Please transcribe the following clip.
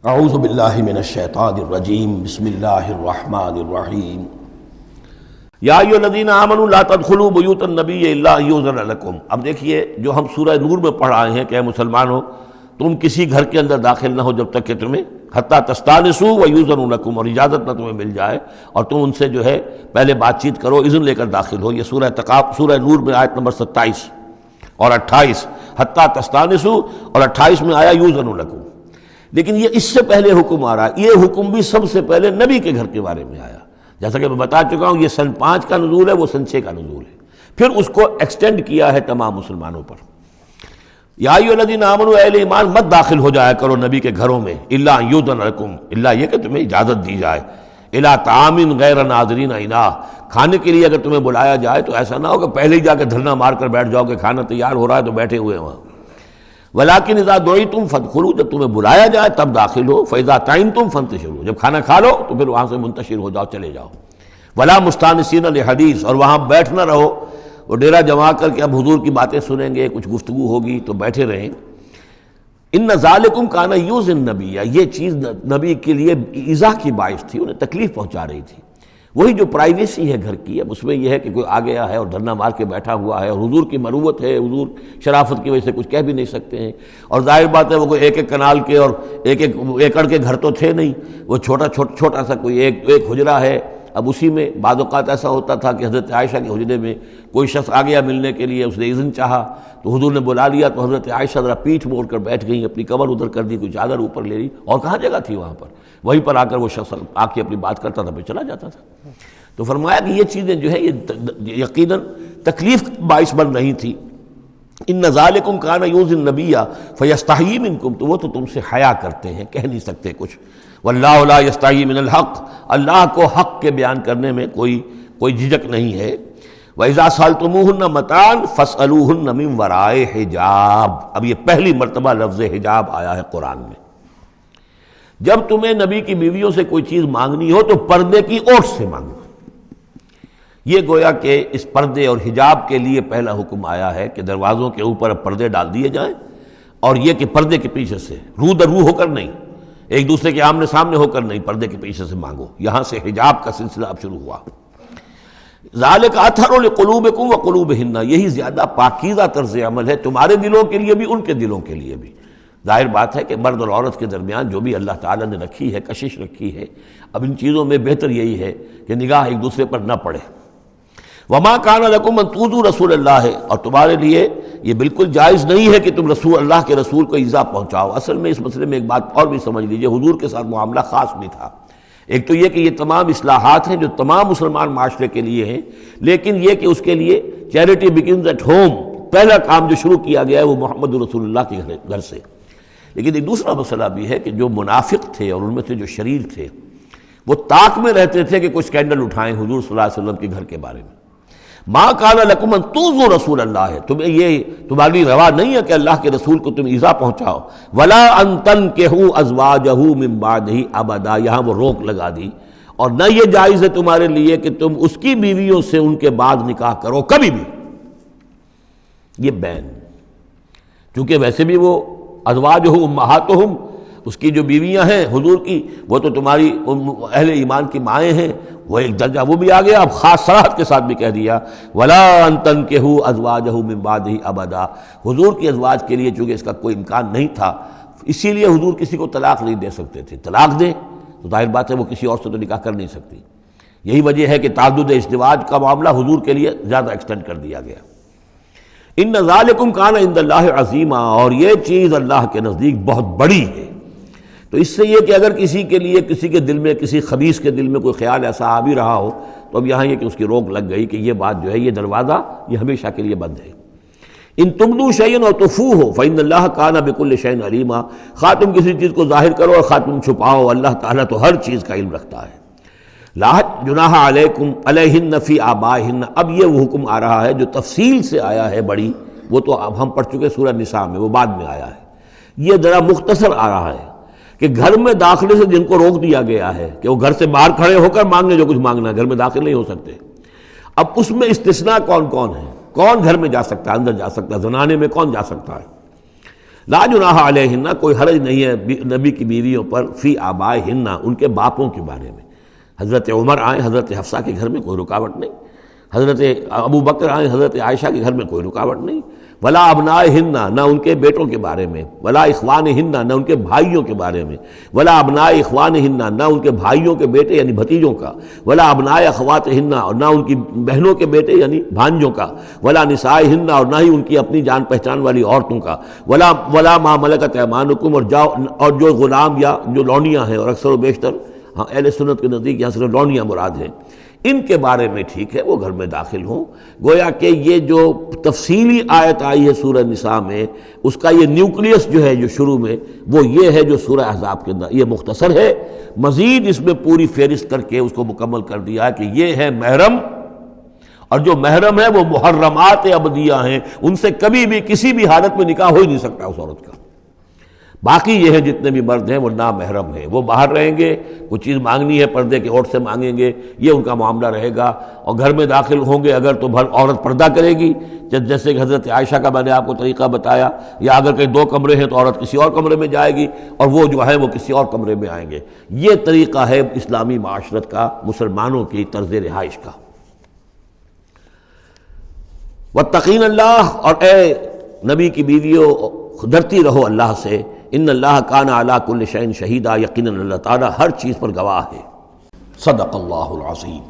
اعوذ باللہ من الشیطان الرجیم بسم اللہ الرحمن الرحیم یا ایھا الذین آمنوا لا تدخلوا بیوت النبی الا ان یؤذن لکم۔ اب دیکھیے جو ہم سورہ نور میں پڑھ آئے ہیں کہ اے مسلمانوں تم کسی گھر کے اندر داخل نہ ہو جب تک کہ تمہیں حتی تستانسوا ویؤذن لکم، اور اجازت نہ تمہیں مل جائے اور تم ان سے جو ہے پہلے بات چیت کرو، اذن لے کر داخل ہو۔ یہ سورہ نور میں آیت نمبر 27 اور 28، حتی تستانسوا، اور 28 میں آیا یؤذن لکم۔ لیکن یہ اس سے پہلے حکم آ رہا ہے، یہ حکم بھی سب سے پہلے نبی کے گھر کے بارے میں آیا، جیسا کہ میں بتا چکا ہوں یہ سن 5 کا نزول ہے، وہ سن 6 کا نزول ہے، پھر اس کو ایکسٹینڈ کیا ہے تمام مسلمانوں پر۔ یا ایھا الذین آمنوا، اہل ایمان مت داخل ہو جایا کرو نبی کے گھروں میں، الا ان یؤذن لکم، الا یہ کہ تمہیں اجازت دی جائے، الی طعام غیر ناظرین اناہ، کھانے کے لیے اگر تمہیں بلایا جائے تو ایسا نہ ہو کہ پہلے ہی جا کے دھرنا مار کر بیٹھ جاؤ کہ کھانا تیار ہو رہا ہے تو بیٹھے ہوئے وہاں۔ ولیکن اذا دعیتم فادخلوا، جب تمہیں بلایا جائے تب داخل ہو، فاذا طعمتم فانتشروا، جب کھانا کھا لو تو پھر وہاں سے منتشر ہو جاؤ، چلے جاؤ۔ ولا مستانسین لحدیث، اور وہاں بیٹھ نہ رہو وہ ڈیرا جما کر کے اب حضور کی باتیں سنیں گے، کچھ گفتگو ہوگی تو بیٹھے رہیں۔ ان ذالکم کان یؤذی النبی، یہ چیز نبی کے لیے ایذا کی باعث تھی، انہیں تکلیف پہنچا رہی تھی۔ وہی جو پرائیویسی ہے گھر کی، اب اس میں یہ ہے کہ کوئی آ گیا ہے اور دھرنا مار کے بیٹھا ہوا ہے، اور حضور کی مروت ہے، حضور شرافت کی وجہ سے کچھ کہہ بھی نہیں سکتے ہیں، اور ظاہر بات ہے وہ کوئی ایک کنال کے اور ایک ایکڑ کے گھر تو تھے نہیں، وہ چھوٹا سا کوئی ایک حجرہ ہے۔ اب اسی میں بعض اوقات ایسا ہوتا تھا کہ حضرت عائشہ کے حجرے میں کوئی شخص آ گیا ملنے کے لیے، اس نے اذن چاہا تو حضور نے بلا لیا، تو حضرت عائشہ ذرا پیٹھ موڑ کر بیٹھ گئیں، اپنی کمر ادھر کر دی، کوئی چادر اوپر لے لی، اور کہاں جگہ تھی وہاں پر، وہیں پر آ کر وہ شخص آ کے اپنی بات کرتا تھا پھر چلا جاتا تھا۔ تو فرمایا کہ یہ چیزیں جو ہے یہ یقیناً تکلیف باعث بن رہی تھی۔ ان ذالکم کان یؤذی النبی فیستحیی منکم، تو وہ تو تم سے حیا کرتے ہیں، کہہ نہیں سکتے کچھ۔ واللہ لا یستحیی من الحق، اللہ کو حق کے بیان کرنے میں کوئی جھجک نہیں ہے۔ وَإِذَا سَأَلْتُمُوهُنَّ مَتَاعًا فَاسْأَلُوهُنَّ مِنْ وَرَاءِ حِجَاب، اب یہ پہلی مرتبہ لفظ حجاب آیا ہے قرآن میں۔ جب تمہیں نبی کی بیویوں سے کوئی چیز مانگنی ہو تو پردے کی اوٹ سے مانگو۔ یہ گویا کہ اس پردے اور حجاب کے لیے پہلا حکم آیا ہے کہ دروازوں کے اوپر پردے ڈال دیے جائیں، اور یہ کہ پردے کے پیچھے سے رو در رو ہو کر نہیں، ایک دوسرے کے آمنے سامنے ہو کر نہیں، پردے کے پیچھے سے مانگو۔ یہاں سے حجاب کا سلسلہ اب شروع ہوا۔ ذالک اطہر لقلوبکم وقلوبہن، یہی زیادہ پاکیزہ طرز عمل ہے تمہارے دلوں کے لیے بھی، ان کے دلوں کے لیے بھی۔ ظاہر بات ہے کہ مرد اور عورت کے درمیان جو بھی اللہ تعالیٰ نے رکھی ہے، کشش رکھی ہے، اب ان چیزوں میں بہتر یہی ہے کہ نگاہ ایک دوسرے پر نہ پڑے۔ وما کان لکم ان تؤذوا رسول اللہ، اور تمہارے لیے یہ بالکل جائز نہیں ہے کہ تم اللہ کے رسول کو ایذا پہنچاؤ۔ اصل میں اس مسئلے میں ایک بات اور بھی سمجھ لیجئے، حضور کے ساتھ معاملہ خاص بھی تھا۔ ایک تو یہ کہ یہ تمام اصلاحات ہیں جو تمام مسلمان معاشرے کے لیے ہیں، لیکن یہ کہ اس کے لیے چیریٹی بگنز ایٹ ہوم، پہلا کام جو شروع کیا گیا ہے وہ محمد رسول اللہ کے گھر سے۔ لیکن ایک دوسرا مسئلہ بھی ہے کہ جو منافق تھے اور ان میں سے جو شریر تھے، وہ طاق میں رہتے تھے کہ کوئی اسکینڈل اٹھائیں حضور صلی اللہ علیہ وسلم کے گھر کے بارے میں۔ ما کان لکم ان تؤذوا رسول اللہ، تمہیں یہ تمہاری روا نہیں ہے کہ اللہ کے رسول کو تم ایذا پہنچاؤ۔ ولا ان تنکحوا ازواجہ من بعدہ ابدا، یہاں وہ روک لگا دی، اور نہ یہ جائز ہے تمہارے لیے کہ تم اس کی بیویوں سے ان کے بعد نکاح کرو کبھی بھی۔ یہ بین، چونکہ ویسے بھی وہ ازواجہ امہاتہم، اس کی جو بیویاں ہیں حضور کی، وہ تو تمہاری اہل ایمان کی مائیں ہیں، وہ ایک درجہ وہ بھی آ گیا۔ اب خاص صراحت کے ساتھ بھی کہہ دیا ولا ان تنکحوا ازواجہ من بعدہ ابدا، حضور کی ازواج کے لیے چونکہ اس کا کوئی امکان نہیں تھا، اسی لیے حضور کسی کو طلاق نہیں دے سکتے تھے۔ طلاق دیں تو ظاہر بات ہے وہ کسی اور سے تو نکاح کر نہیں سکتی۔ یہی وجہ ہے کہ تعدد ازدواج کا معاملہ حضور کے لیے زیادہ ایکسٹینڈ کر دیا گیا۔ ان ذالکم کان عند اللہ عظیما، اور یہ چیز اللہ کے نزدیک بہت بڑی ہے۔ تو اس سے یہ کہ اگر کسی کے لیے کسی کے دل میں، کسی خبیث کے دل میں کوئی خیال ایسا آ بھی رہا ہو تو اب یہاں یہ کہ اس کی روک لگ گئی کہ یہ بات جو ہے، یہ دروازہ یہ ہمیشہ کے لیے بند ہے۔ ان تبدوا شیئا او تخفوہ فإن اللہ کان بکل شیء علیما، خواہ تم کسی چیز کو ظاہر کرو اور خواہ تم چھپاؤ، اللہ تعالیٰ تو ہر چیز کا علم رکھتا ہے۔ لا جناح علیکم علیہن فی آبائہن، اب یہ وہ حکم آ رہا ہے جو تفصیل سے آیا ہے بڑی، وہ تو اب ہم پڑھ چکے سورہ نساء میں، وہ بعد میں آیا ہے۔ یہ ذرا مختصر آ رہا ہے کہ گھر میں داخلے سے جن کو روک دیا گیا ہے کہ وہ گھر سے باہر کھڑے ہو کر مانگنے جو کچھ مانگنا ہے، گھر میں داخل نہیں ہو سکتے۔ اب اس میں استثناء کون کون ہے، کون گھر میں جا سکتا ہے، اندر جا سکتا ہے، زنانے میں کون جا سکتا ہے؟ لا جناح علیہن، کوئی حرج نہیں ہے نبی کی بیویوں پر، فی آبائہن، ان کے باپوں کے بارے میں۔ حضرت عمر آئیں حضرت حفصہ کے گھر میں کوئی رکاوٹ نہیں، حضرت ابو بکر آئیں حضرت عائشہ کے گھر میں کوئی رکاوٹ نہیں۔ ولا ابنائہن، نہ ان کے بیٹوں کے بارے میں، ولا اخوانہن، نہ ان کے بھائیوں کے بارے میں، ولا ابناء اخوانہن، نہ ان کے بھائیوں کے بیٹے یعنی بھتیجوں کا، ولا ابناء اخواتہن، اور نہ ان کی بہنوں کے بیٹے یعنی بھانجوں کا، ولا نسائہن، اور نہ ہی ان کی اپنی جان پہچان والی عورتوں کا، ولا ما ملکت ایمانکم، اور جو غلام یا جو لونیاں ہیں، اور اکثر و بیشتر اہل سنت کے نزدیک یہاں صرف لونیاں مراد ہیں، ان کے بارے میں ٹھیک ہے وہ گھر میں داخل ہوں۔ گویا کہ یہ جو تفصیلی آیت آئی ہے سورہ نساء میں، اس کا یہ نیوکلیس جو ہے جو شروع میں، وہ یہ ہے جو سورہ احزاب کے اندر، یہ مختصر ہے، مزید اس میں پوری فہرست کر کے اس کو مکمل کر دیا ہے کہ یہ ہے محرم، اور جو محرم ہے وہ محرمات ابدیہ ہیں، ان سے کبھی بھی کسی بھی حالت میں نکاح ہو ہی نہیں سکتا اس عورت کا۔ باقی یہ ہے جتنے بھی مرد ہیں وہ نامحرم ہیں، وہ باہر رہیں گے، کوئی چیز مانگنی ہے پردے کے اوٹ سے مانگیں گے، یہ ان کا معاملہ رہے گا، اور گھر میں داخل ہوں گے اگر تو عورت پردہ کرے گی، جیسے کہ حضرت عائشہ کا میں نے آپ کو طریقہ بتایا، یا اگر کہیں 2 کمرے ہیں تو عورت کسی اور کمرے میں جائے گی اور وہ جو ہے وہ کسی اور کمرے میں آئیں گے۔ یہ طریقہ ہے اسلامی معاشرت کا، مسلمانوں کی طرز رہائش کا۔ واتقین اللہ، اور اے نبی کی بیویوں ڈرتی رہو اللہ سے، ان اللہ کان علی کل شیء شہیدا، یقیناً اللہ تعالیٰ ہر چیز پر گواہ ہے۔ صدق اللہ العظیم۔